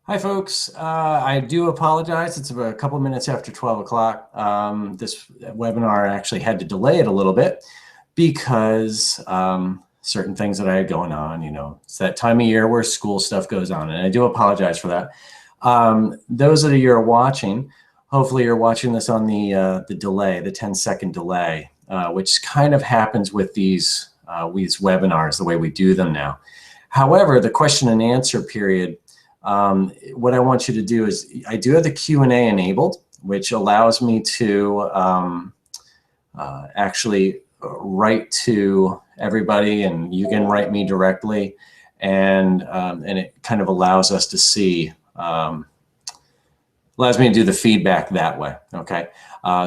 Hi, folks. I do apologize. It's about a couple minutes after 12 o'clock. This webinar actually had to delay it a little bit because certain things that I had going on. It's that time of year where school stuff goes on, and I do apologize for that. Those of you who are watching, hopefully you're watching this on the delay, the 10-second delay, which kind of happens with these webinars, the way we do them now. However, the question and answer period, what I want you to do is, I do have the Q&A enabled, which allows me to actually write to everybody, and you can write me directly, and it kind of allows us to see, allows me to do the feedback that way, okay?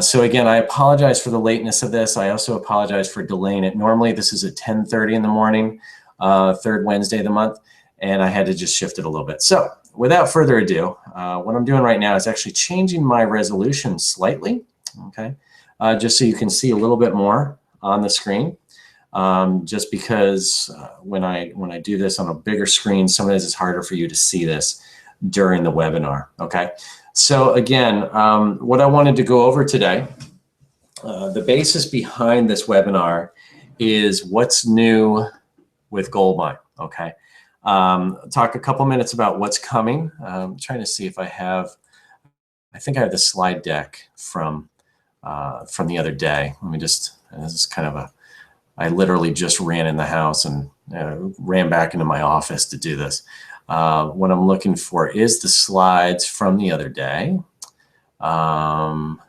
So again, I apologize for the lateness of this. I also apologize for delaying it. Normally this is at 10:30 in the morning, third Wednesday of the month, and I had to just shift it a little bit. So without further ado, what I'm doing right now is actually changing my resolution slightly, okay? Just so you can see a little bit more on the screen. Just because when I do this on a bigger screen, sometimes it's harder for you to see this during the webinar, okay? So again, what I wanted to go over today, the basis behind this webinar is what's new with GoldMine, okay? Talk a couple minutes about what's coming. I'm trying to see if I think I have the slide deck from the other day. Let me just, this is kind of I literally just ran in the house and ran back into my office to do this. What I'm looking for is the slides from the other day.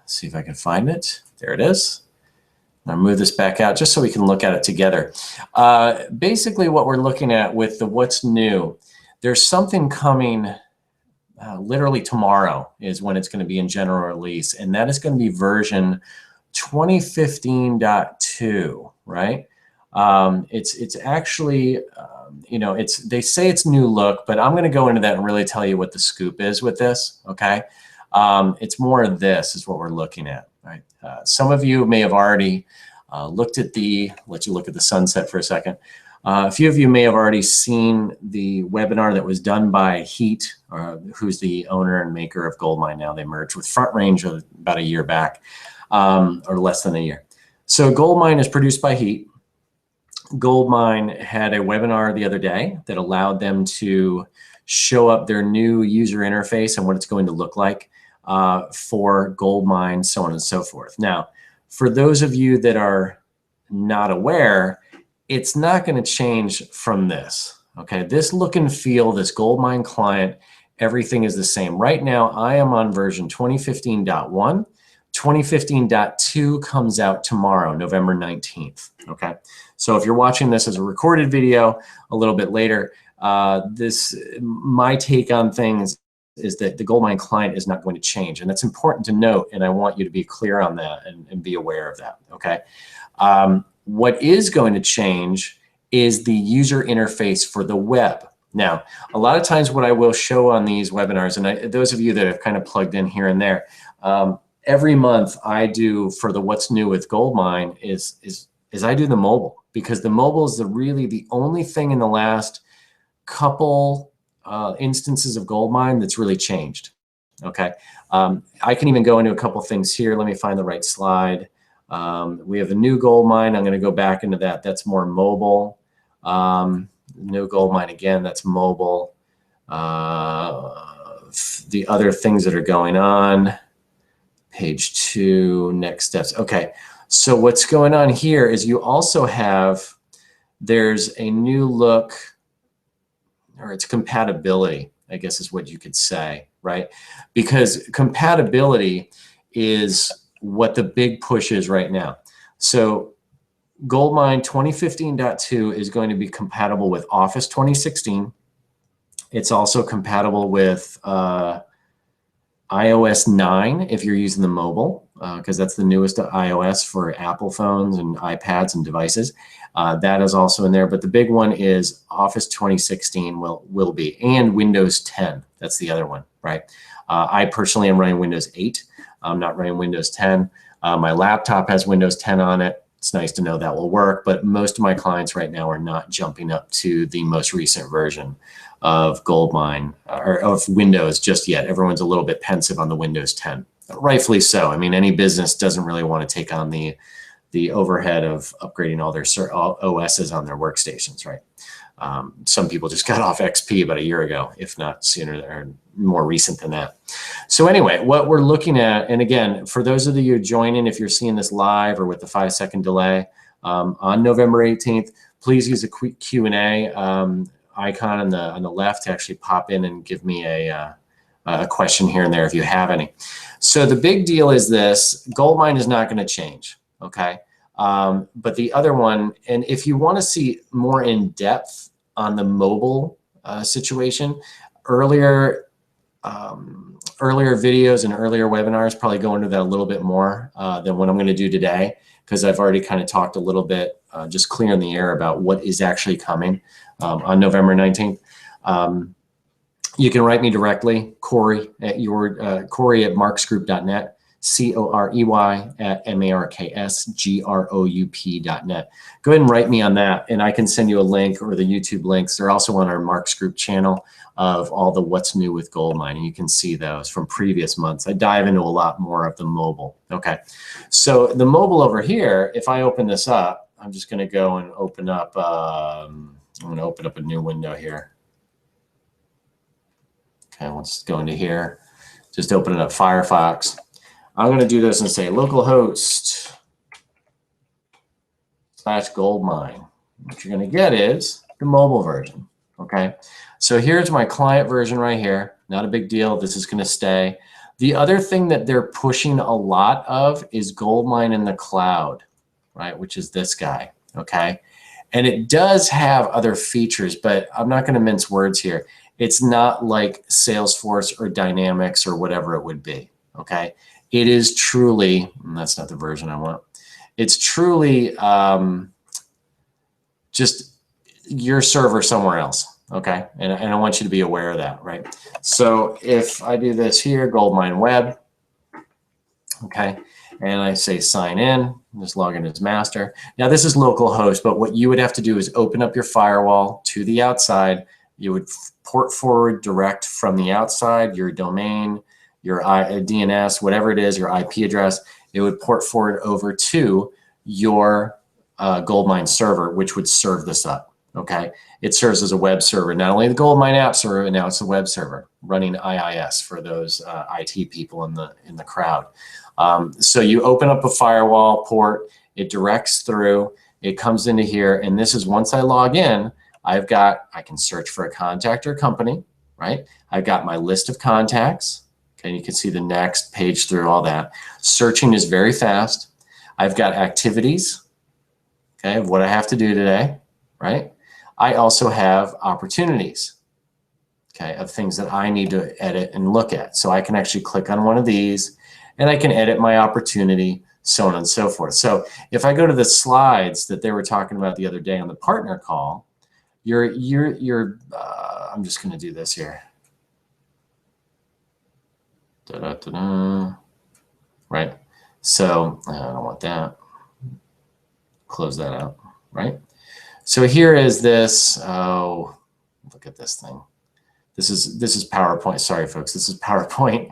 See if I can find it. There it is. I'll move this back out just so we can look at it together. Basically what we're looking at with the what's new, there's something coming literally tomorrow is when it's going to be in general release, and that is going to be version 2015.2, right? It's actually, they say it's new look, but I'm going to go into that and really tell you what the scoop is with this, okay? It's more of this is what we're looking at. Right. Some of you may have already looked at let you look at the sunset for a second. A few of you may have already seen the webinar that was done by Heat, who's the owner and maker of GoldMine now. They merged with Front Range about a year back, or less than a year. So GoldMine is produced by Heat. GoldMine had a webinar the other day that allowed them to show up their new user interface and what it's going to look like for GoldMine, so on and so forth. Now, for those of you that are not aware, it's not going to change from this. Okay, this look and feel, this GoldMine client, everything is the same. Right now, I am on version 2015.1. 2015.2 comes out tomorrow, November 19th. Okay, so if you're watching this as a recorded video a little bit later, my take on things is that the GoldMine client is not going to change, and that's important to note, and I want you to be clear on that and be aware of that, okay? What is going to change is the user interface for the web. Now, a lot of times what I will show on these webinars, and those of you that have kind of plugged in here and there, every month I do for the what's new with GoldMine is I do the mobile, because the mobile is really the only thing in the last couple instances of GoldMine that's really changed, okay? I can even go into a couple things here. Let me find the right slide. We have a new GoldMine. I'm going to go back into that. That's more mobile. New GoldMine again, that's mobile. The other things that are going on, page 2, next steps. Okay, so what's going on here is you also have, there's a new look, or it's compatibility, I guess is what you could say, right? Because compatibility is what the big push is right now. So GoldMine 2015.2 is going to be compatible with Office 2016. It's also compatible with iOS 9 if you're using the mobile, because that's the newest iOS for Apple phones and iPads and devices. That is also in there, but the big one is Office 2016 will be, and Windows 10. That's the other one, right? I personally am running Windows 8. I'm not running Windows 10. My laptop has Windows 10 on it. it's nice to know that will work, but most of my clients right now are not jumping up to the most recent version of GoldMine or of Windows just yet. Everyone's a little bit pensive on the Windows 10. Rightfully so. I mean, any business doesn't really want to take on the overhead of upgrading all their OSs on their workstations, right? Some people just got off XP about a year ago, if not sooner or more recent than that. So anyway, what we're looking at, and again, for those of you joining, if you're seeing this live or with the 5-second delay, on November 18th, please use a quick Q&A icon on the left to actually pop in and give me a question here and there if you have any. So the big deal is this: GoldMine is not going to change, okay? But the other one, and if you want to see more in depth on the mobile situation, earlier videos and earlier webinars probably go into that a little bit more than what I'm going to do today, because I've already kind of talked a little bit, just clearing the air about what is actually coming on November 19th. You can write me directly, Corey at marksgroup.net. corey@marksgroup.net. Go ahead and write me on that, and I can send you a link, or the YouTube links. They're also on our Marks Group channel of all the what's new with GoldMine, and you can see those from previous months. I dive into a lot more of the mobile. Okay, so the mobile over here, if I open this up, I'm just going to go and open up. I'm going to open up a new window here. Okay, let's go into here. Just opening up Firefox. I'm going to do this and say localhost /GoldMine. What you're going to get is the mobile version. Okay, so here's my client version right here. Not a big deal. This is going to stay. The other thing that they're pushing a lot of is GoldMine in the cloud, right? Which is this guy. Okay, and it does have other features, but I'm not going to mince words here. It's not like Salesforce or Dynamics or whatever it would be. Okay. It is truly, and that's not the version I want. It's truly just your server somewhere else, okay? And I want you to be aware of that, right? So if I do this here, GoldMine Web, okay, and I say sign in, just log in as master. Now this is localhost, but what you would have to do is open up your firewall to the outside. You would port forward direct from the outside, your domain, your DNS, whatever it is, your IP address, it would port forward over to your GoldMine server, which would serve this up, okay? It serves as a web server, not only the GoldMine app server, but now it's a web server running IIS for those IT people in the crowd. So you open up a firewall port, it directs through, it comes into here, and this is once I log in, I can search for a contact or company, right? I've got my list of contacts. Okay, you can see the next page through all that. Searching is very fast. I've got activities, okay, of what I have to do today, right? I also have opportunities, okay, of things that I need to edit and look at. So I can actually click on one of these and I can edit my opportunity, so on and so forth. So if I go to the slides that they were talking about the other day on the partner call, I'm just going to do this here. Right, so I don't want that. Close that out, right? So here is this. Oh, look at this thing. This is PowerPoint. Sorry, folks. This is PowerPoint.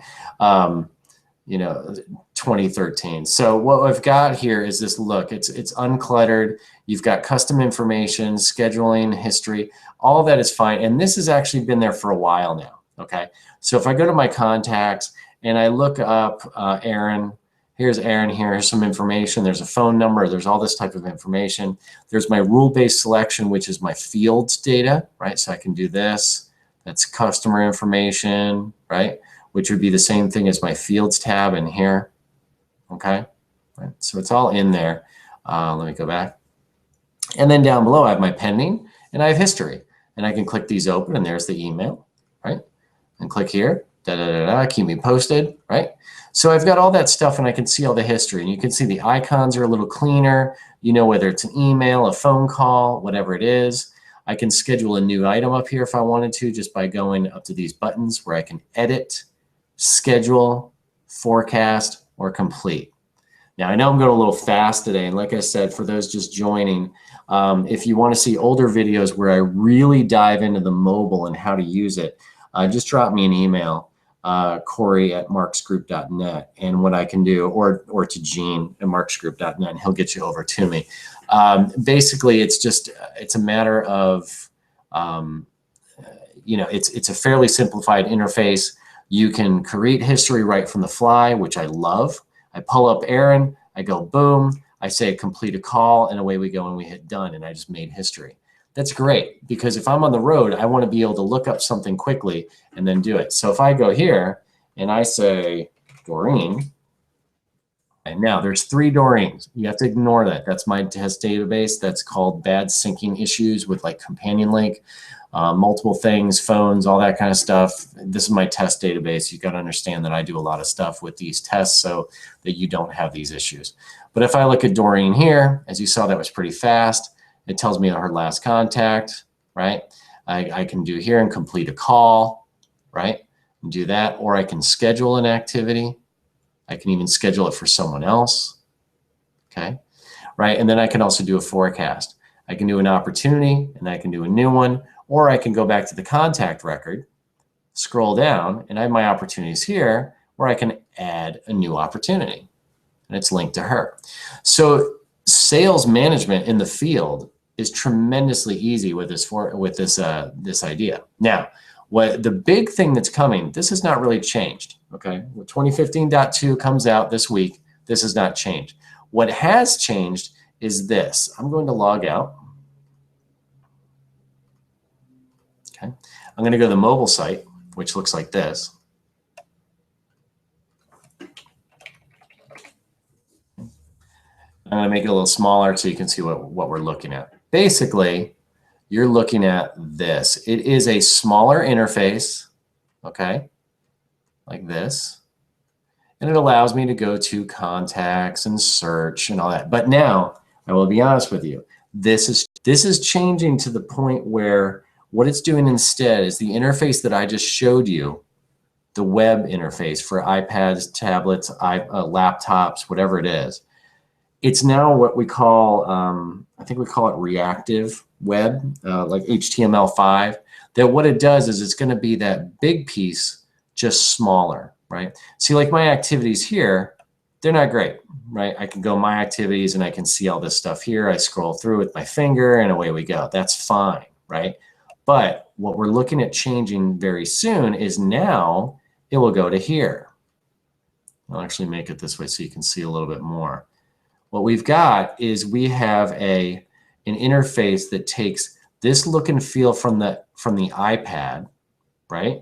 2013. So what I've got here is this. Look, it's uncluttered. You've got custom information, scheduling, history. All of that is fine, and this has actually been there for a while now. Okay, so if I go to my contacts and I look up Aaron, here's Aaron, here's some information, there's a phone number, there's all this type of information. There's my rule-based selection, which is my fields data, right? So I can do this, that's customer information, right? Which would be the same thing as my fields tab in here, okay? Right. So it's all in there. Let me go back. And then down below, I have my pending and I have history. And I can click these open and there's the email, right? And click here, keep me posted, right? So I've got all that stuff and I can see all the history, and you can see the icons are a little cleaner, whether it's an email, a phone call, whatever it is. I can schedule a new item up here if I wanted to, just by going up to these buttons where I can edit, schedule, forecast, or complete. Now, I know I'm going a little fast today, and like I said, for those just joining, if you want to see older videos where I really dive into the mobile and how to use it, just drop me an email, Corey@marksgroup.net, and what I can do, or to Gene at marksgroup.net, and he'll get you over to me. Basically, it's a matter of, it's a fairly simplified interface. You can create history right from the fly, which I love. I pull up Aaron, I go boom, I say complete a call, and away we go, and we hit done, and I just made history. That's great, because if I'm on the road, I want to be able to look up something quickly and then do it. So if I go here and I say Doreen, and now there's 3 Doreens. You have to ignore that. That's my test database. That's called bad syncing issues with like companion link, multiple things, phones, all that kind of stuff. This is my test database. You got to understand that I do a lot of stuff with these tests so that you don't have these issues. But if I look at Doreen here, as you saw, that was pretty fast. It tells me her last contact, right? I can do here and complete a call, right? And do that, or I can schedule an activity. I can even schedule it for someone else, okay? Right, and then I can also do a forecast. I can do an opportunity, and I can do a new one, or I can go back to the contact record, scroll down, and I have my opportunities here, where I can add a new opportunity, and it's linked to her. So sales management in the field is tremendously easy with this idea. Now, what the big thing that's coming, this has not really changed, okay? When 2015.2 comes out this week, this has not changed. What has changed is this. I'm going to log out. Okay. I'm going to go to the mobile site, which looks like this. I'm going to make it a little smaller so you can see what we're looking at. Basically, you're looking at this. It is a smaller interface, okay, like this. And it allows me to go to contacts and search and all that. But now, I will be honest with you, this is changing to the point where what it's doing instead is the interface that I just showed you, the web interface for iPads, tablets, laptops, whatever it is. It's now what we call, I think we call it reactive web, like HTML5, that what it does is it's going to be that big piece just smaller, right? See, like my activities here, they're not great, right? I can go my activities and I can see all this stuff here. I scroll through with my finger and away we go. That's fine, right? But what we're looking at changing very soon is now it will go to here. I'll actually make it this way so you can see a little bit more. What we've got is we have an interface that takes this look and feel from the iPad, right?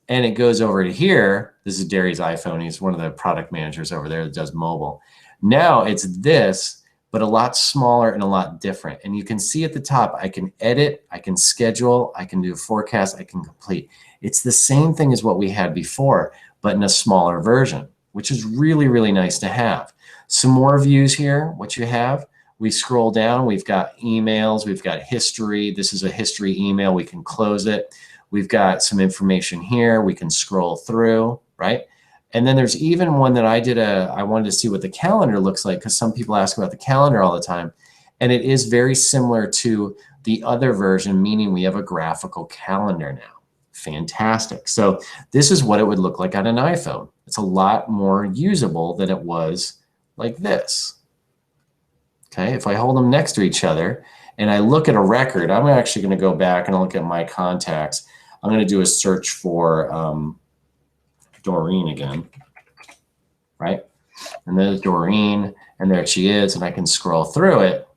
And it goes over to here. This is Derry's iPhone. He's one of the product managers over there that does mobile. Now it's this, but a lot smaller and a lot different. And you can see at the top, I can edit, I can schedule, I can do a forecast, I can complete. It's the same thing as what we had before, but in a smaller version, which is really, really nice to have. Some more views here, what you have. We scroll down, we've got emails, we've got history. This is a history email, we can close it. We've got some information here, we can scroll through, right? And then there's even one that I wanted to see what the calendar looks like because some people ask about the calendar all the time. And it is very similar to the other version, meaning we have a graphical calendar now. Fantastic. So this is what it would look like on an iPhone. It's a lot more usable than it was like this. Okay, if I hold them next to each other and I look at a record, I'm actually going to go back and look at my contacts. I'm going to do a search for Doreen again, right? And there's Doreen, and there she is, and I can scroll through it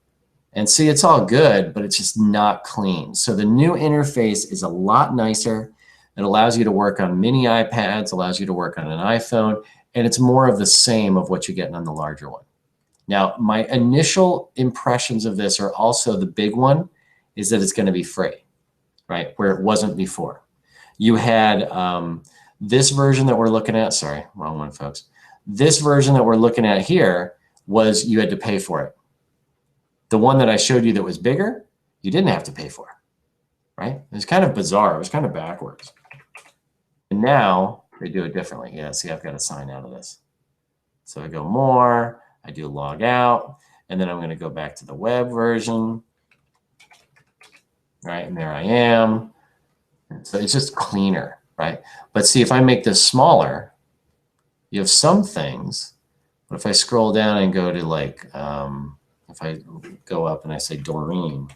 and see it's all good, but it's just not clean. So the new interface is a lot nicer. It allows you to work on mini iPads, allows you to work on an iPhone, and it's more of the same of what you're getting on the larger one. Now, my initial impressions of this are also the big one is that it's going to be free, right? Where it wasn't before. You had this version that we're looking at, sorry, wrong one, folks. This version that we're looking at here was you had to pay for it. The one that I showed you that was bigger, you didn't have to pay for, right? It was kind of bizarre. It was kind of backwards. And now they do it differently. Yeah, see, I've got to sign out of this. So I go more, I do log out, and then I'm going to go back to the web version. Right, and there I am. So it's just cleaner, right? But see, if I make this smaller, you have some things. But if I scroll down and go to like, if I go up and I say Doreen,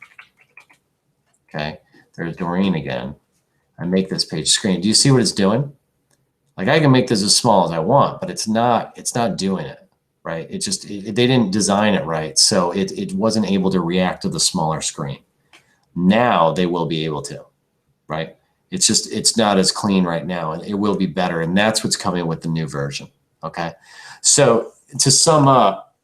okay, there's Doreen again. I make this page screen. Do you see what it's doing? Like I can make this as small as I want, but it's not doing it, right? They didn't design it right. So it wasn't able to react to the smaller screen. Now they will be able to, right? It's not as clean right now, and it will be better. And that's what's coming with the new version. Okay. So to sum up,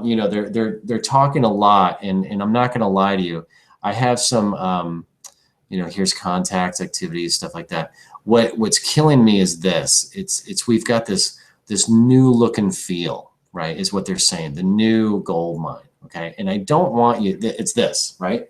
you know, they're talking a lot, and I'm not going to lie to you. I have some, you know, here's contacts, activities, stuff like that. What's killing me is this. We've got this new look and feel, right? Is what they're saying. The new GoldMine. Okay. And I don't want you. It's this, right?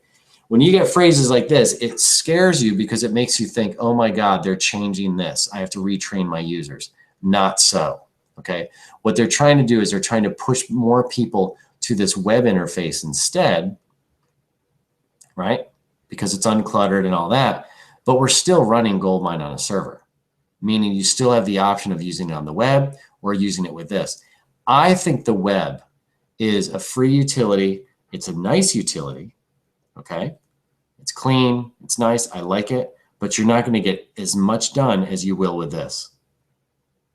When you get phrases like this, it scares you because it makes you think, oh my God, they're changing this. I have to retrain my users. Not so, okay? What they're trying to do is they're trying to push more people to this web interface instead, right? Because it's uncluttered and all that, but we're still running GoldMine on a server, meaning you still have the option of using it on the web or using it with this. I think the web is a free utility. It's a nice utility, okay? It's clean, it's nice, I like it, but you're not going to get as much done as you will with this,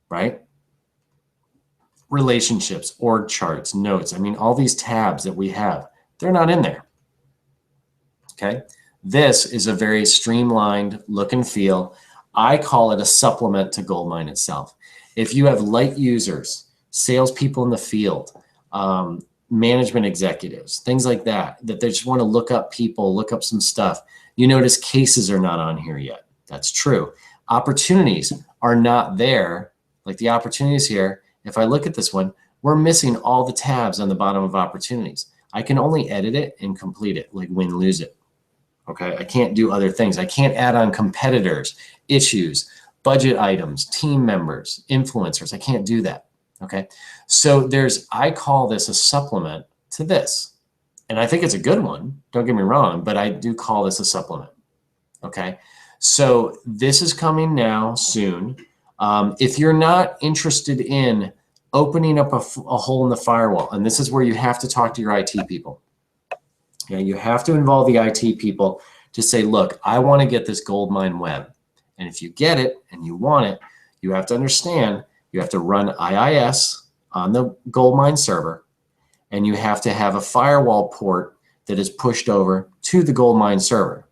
right? Relationships, org charts, notes, I mean, all these tabs that we have, they're not in there, okay? This is a very streamlined look and feel. I call it a supplement to GoldMine itself. If you have light users, salespeople in the field, management executives, things like that they just want to look up people, look up some stuff. You notice cases are not on here yet. That's true. Opportunities are not there. Like the opportunities here, if I look at this one, we're missing all the tabs on the bottom of opportunities. I can only edit it and complete it, like win, lose it. Okay, I can't do other things. I can't add on competitors, issues, budget items, team members, influencers. I can't do that. Okay, so I call this a supplement to this. And I think it's a good one, don't get me wrong, but I do call this a supplement. Okay, so this is coming now soon. If you're not interested in opening up a hole in the firewall, and this is where you have to talk to your IT people. Yeah, you have to involve the IT people to say, look, I want to get this GoldMine web. And if you get it and you want it, you have to understand you have to run IIS on the GoldMine server, and you have to have a firewall port that is pushed over to the GoldMine server.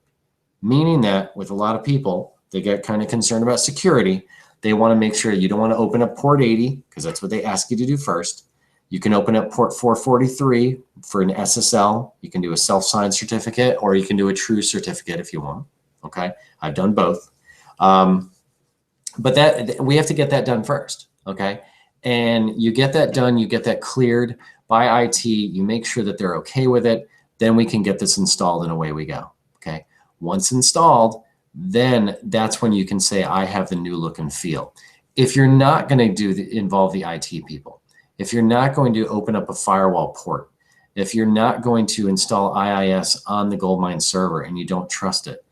Meaning that with a lot of people, they get kind of concerned about security. They want to make sure you don't want to open up port 80 because that's what they ask you to do first. You can open up port 443 for an SSL. You can do a self-signed certificate, or you can do a true certificate if you want. Okay, I've done both. But we have to get that done first. Okay, and you get that done, you get that cleared by IT, you make sure that they're okay with it, then we can get this installed and away we go. Okay, once installed, then that's when you can say, I have the new look and feel. If you're not going to involve the IT people, if you're not going to open up a firewall port, if you're not going to install IIS on the GoldMine server and you don't trust it,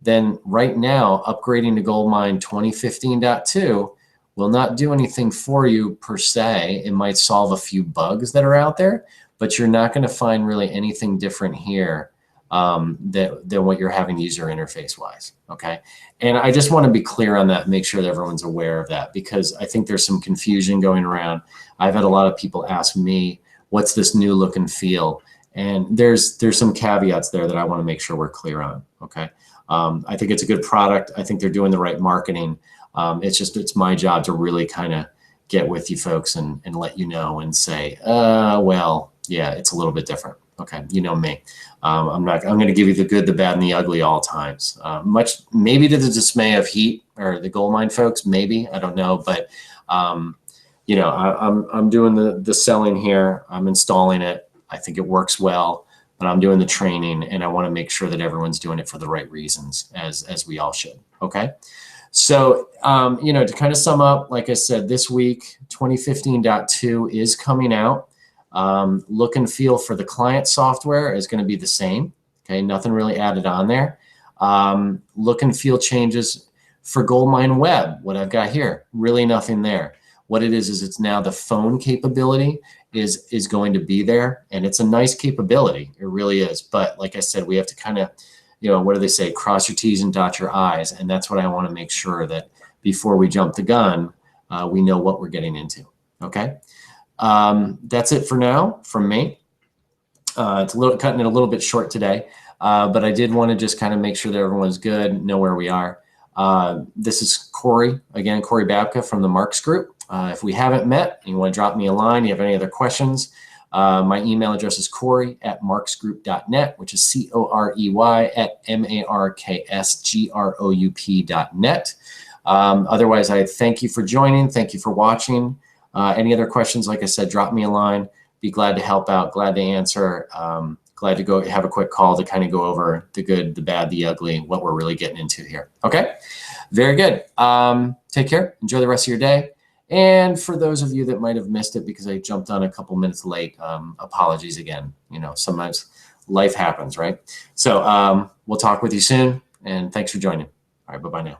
then right now upgrading to GoldMine 2015.2 will not do anything for you per se. It might solve a few bugs that are out there, but you're not going to find really anything different here than what you're having user interface wise. Okay. And I just want to be clear on that, make sure that everyone's aware of that, because I think there's some confusion going around. I've had a lot of people ask me, what's this new look and feel? And there's some caveats there that I want to make sure we're clear on. Okay. I think it's a good product. I think they're doing the right marketing. It's my job to really kind of get with you folks and let you know and say, well, yeah, it's a little bit different. Okay, you know me. I'm going to give you the good, the bad, and the ugly all times. Maybe to the dismay of Heat or the GoldMine folks, maybe, I don't know, but you know, I'm doing the selling here. I'm installing it. I think it works well, but I'm doing the training, and I want to make sure that everyone's doing it for the right reasons, as we all should. Okay. So, you know, to kind of sum up, like I said, this week, 2015.2 is coming out. Look and feel for the client software is going to be the same. Okay, nothing really added on there. Look and feel changes for GoldMine Web, what I've got here, really nothing there. What it is it's now the phone capability is going to be there, and it's a nice capability. It really is. But like I said, we have to kind of, what do they say? Cross your T's and dot your I's. And that's what I want to make sure that before we jump the gun, we know what we're getting into. Okay. That's it for now from me. It's cutting it a little bit short today, but I did want to just kind of make sure that everyone's good, know where we are. This is Corey, again, Corey Babka from the Marks Group. If we haven't met and you want to drop me a line, you have any other questions, my email address is corey@marksgroup.net, which is corey@marksgroup.net. Otherwise, I thank you for joining. Thank you for watching. Any other questions, like I said, drop me a line. Be glad to help out, glad to answer. Glad to go have a quick call to kind of go over the good, the bad, the ugly, what we're really getting into here. Okay, very good. Take care. Enjoy the rest of your day. And for those of you that might have missed it because I jumped on a couple minutes late, apologies again. Sometimes life happens, right? So we'll talk with you soon, and thanks for joining. All right, bye-bye now.